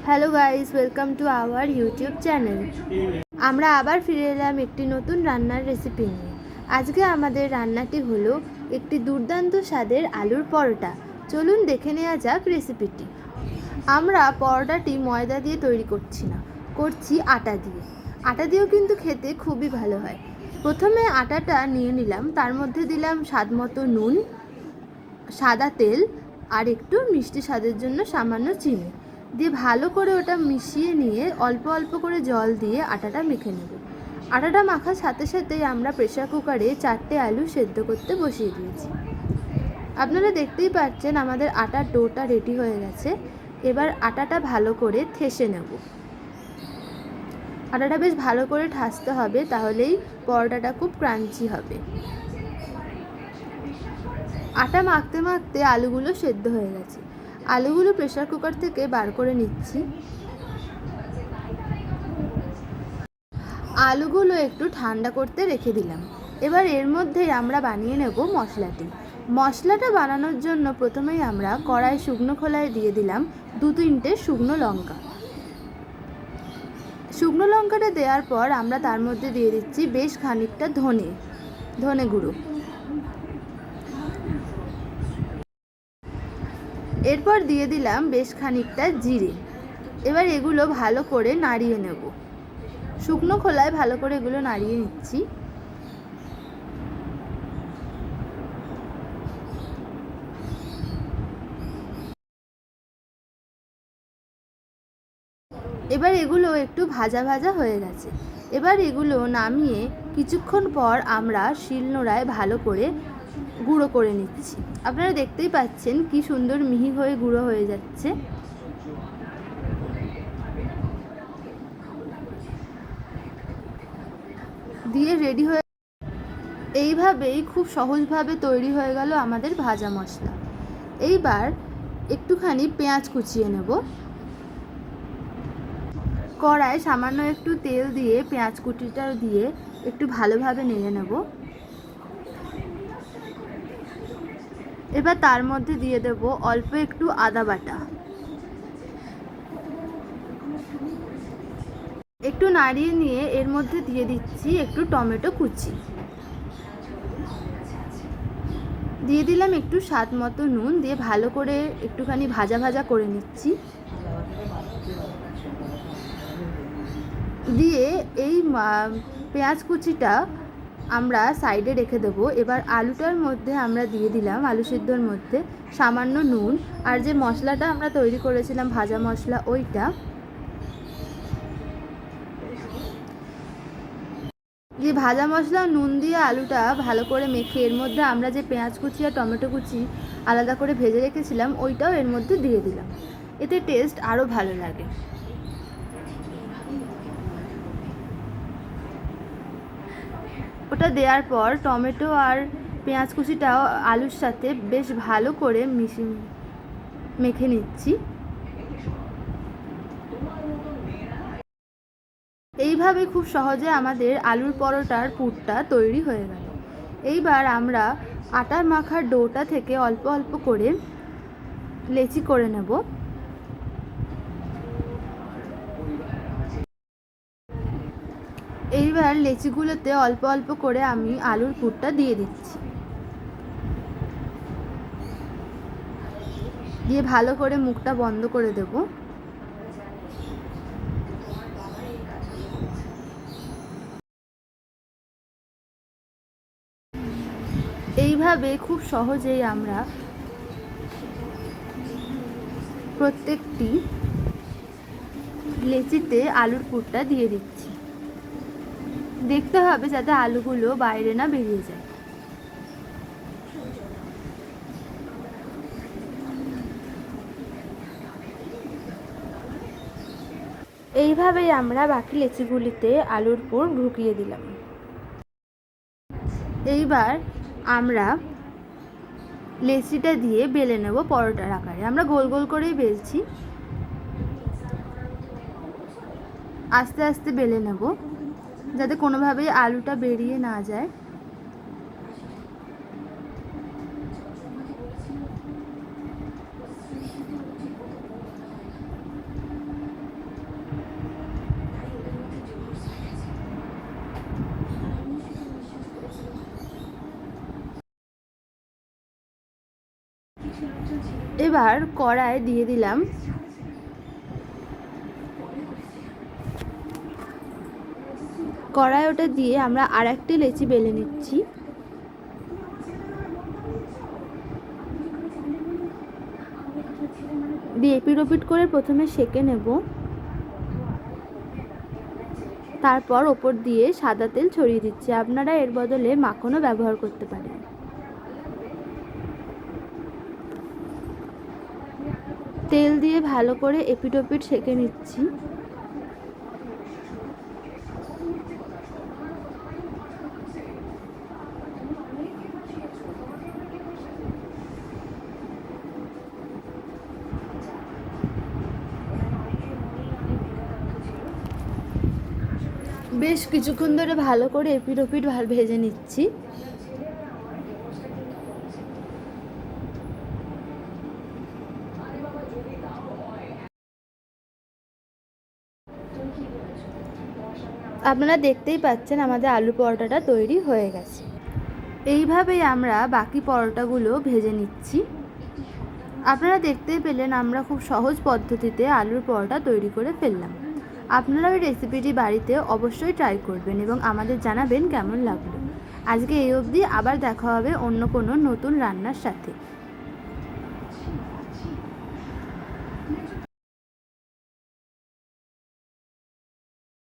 Hello guys, welcome to our YouTube channel. আমরা আবার ফিরে এলাম একটি নতুন রান্নার রেসিপি নিয়ে। আজকে আমাদের রান্নাটি হলো একটি দুর্দান্ত স্বাদের আলুর পরোটা। চলুন দেখে নেওয়া যাক রেসিপিটি। আমরা পরোটাটি ময়দা দিয়ে তৈরি করছি না, করছি আটা দিয়ে। আটা দিয়েও কিন্তু খেতে খুবই ভালো হয়। প্রথমে আটাটা নিয়ে নিলাম, তার মধ্যে দিলাম স্বাদ মতো নুন, সাদা তেল আর একটু মিষ্টি স্বাদের জন্য সামান্য চিনি দিয়ে ভালো করে ওটা মিশিয়ে নিয়ে অল্প অল্প করে জল দিয়ে আটাটা মেখে নেব। আটাটা মাখার সাথে সাথেই আমরা প্রেসার কুকারে 4টে আলু সেদ্ধ করতে বসিয়ে দিয়েছি। আপনারা দেখতেই পাচ্ছেন আমাদের আটার ডোটা রেডি হয়ে গেছে। এবার আটাটা ভালো করে ঠেসে নেব। আটাটা বেশ ভালো করে ঠাসতে হবে, তাহলেই পরোটাটা খুব ক্রাঞ্চি হবে। আটা মাখতে মাখতে আলুগুলো সেদ্ধ হয়ে গেছে। আলুগুলো প্রেসার কুকার থেকে বার করে নিচ্ছি। আলুগুলো একটু ঠান্ডা করতে রেখে দিলাম। এবার এর মধ্যেই আমরা বানিয়ে নেব মশলাটি। মশলাটা বানানোর জন্য প্রথমেই আমরা কড়াই শুকনো খোলায় দিয়ে দিলাম 2-3টে শুকনো লঙ্কা। শুকনো লঙ্কাটা দেওয়ার পর আমরা তার মধ্যে দিয়ে দিচ্ছি বেশ খানিকটা ধনে গুঁড়ো। এরপর দিয়ে দিলাম বেশ খানিকটা জিরে। এবার এগুলো ভালো করে নাড়িয়ে নেব। শুকনো খোলায় ভালো করে এগুলো নাড়িয়ে নিচ্ছি। এবার এগুলো একটু ভাজা ভাজা হয়ে গেছে। এবার এগুলো নামিয়ে কিছুক্ষণ পর আমরা শিলনোড়ায় ভালো করে গুঁড়ো করে নিচ্ছি। আপনারা দেখতেই পাচ্ছেন কি সুন্দর মিহি হয়ে গুঁড়ো হয়ে যাচ্ছে। দিয়ে রেডি হয়ে এইভাবেই খুব সহজভাবে তৈরি হয়ে গেল আমাদের ভাজা মশলা। এইবার একটুখানি পেঁয়াজ কুচিয়ে নেব। কড়ায় সামান্য একটু তেল দিয়ে পেঁয়াজ কুচিটা দিয়ে একটু ভালোভাবে নেড়ে নেব। এবার তার মধ্যে দিয়ে দেব অল্প একটু আদা বাটা। একটু নাড়িয়ে নিয়ে এর মধ্যে দিয়ে দিচ্ছি একটু টমেটো কুচি। দিয়ে দিলাম একটু স্বাদ মতো নুন, দিয়ে ভালো করে একটুখানি ভাজা ভাজা করে নিচ্ছি। দিয়ে এই পেঁয়াজ কুচিটা আমরা সাইডে রেখে দেব। এবার আলুটার মধ্যে আমরা দিয়ে দিলাম, আলু সিদ্ধর মধ্যে সামান্য নুন আর যে মশলাটা আমরা তৈরি করেছিলাম ভাজা মশলা, ওইটা দিয়ে ভাজা মশলা নুন দিয়ে আলুটা ভালো করে মেখে এর মধ্যে আমরা যে পেঁয়াজ কুচি আর টমেটো কুচি আলাদা করে ভেজে রেখেছিলাম ওইটাও এর মধ্যে দিয়ে দিলাম। এতে টেস্ট আরও ভালো লাগে। ওটা দেওয়ার পর টমেটো আর পেঁয়াজ কুচিটাও আলুর সাথে বেশ ভালো করে মেখে নিচ্ছি। এইভাবে খুব সহজে আমাদের আলুর পরোটার পুরটা তৈরি হয়ে গেল। এইবার আমরা আটার মাখার ডোটা থেকে অল্প অল্প করে লেচি করে নেব। এইবার লেচিগুলোতে অল্প অল্প করে আমি আলুর পুরটা দিয়ে দিচ্ছি। দিয়ে ভালো করে মুখটা বন্ধ করে দেব। এইভাবে খুব সহজেই আমরা প্রত্যেকটি লেচিতে আলুর পুরটা দিয়ে দিচ্ছি। দেখতে হবে যাতে আলুগুলো বাইরে না বেরিয়ে যায়। এইভাবেই আমরা বাকি লেচিগুলিতে আলুর পুর ঢুকিয়ে দিলাম। এইবার আমরা লেচিটা দিয়ে বেলে নেব পরোটার আকারে। আমরা গোল গোল করেই বেলছি। আস্তে আস্তে বেলে নেব যাতে কোনোভাবেই আলুটা বেরিয়ে না যায়। এবার কড়ায় দিয়ে দিলাম কড়াই, ওটা দিয়ে আমরা আর একটি লেচি বেলে নিচ্ছি। দিয়ে এপিট ওপিট করে প্রথমে সেঁকে নেব, তারপর ওপর দিয়ে সাদা তেল ছড়িয়ে দিচ্ছি। আপনারা এর বদলে মাখনও ব্যবহার করতে পারেন। তেল দিয়ে ভালো করে এপিট ওপিট সেঁকে নিচ্ছি। বেশ কিছুক্ষণ ধরে ভালো করে এপিট ওপিট ভেজে নিচ্ছি। আপনারা দেখতেই পাচ্ছেন আমাদের আলু পরোটাটা তৈরি হয়ে গেছে। এইভাবেই আমরা বাকি পরোটাগুলো ভেজে নিচ্ছি। আপনারা দেখতেই পেলেন আমরা খুব সহজ পদ্ধতিতে আলুর পরোটা তৈরি করে ফেললাম। আপনারা ওই রেসিপিটি বাড়িতে অবশ্যই ট্রাই করবেন এবং আমাদের জানাবেন কেমন লাগলো। আজকে এই অবধি, আবার দেখা হবে অন্য কোনো নতুন রান্নার সাথে।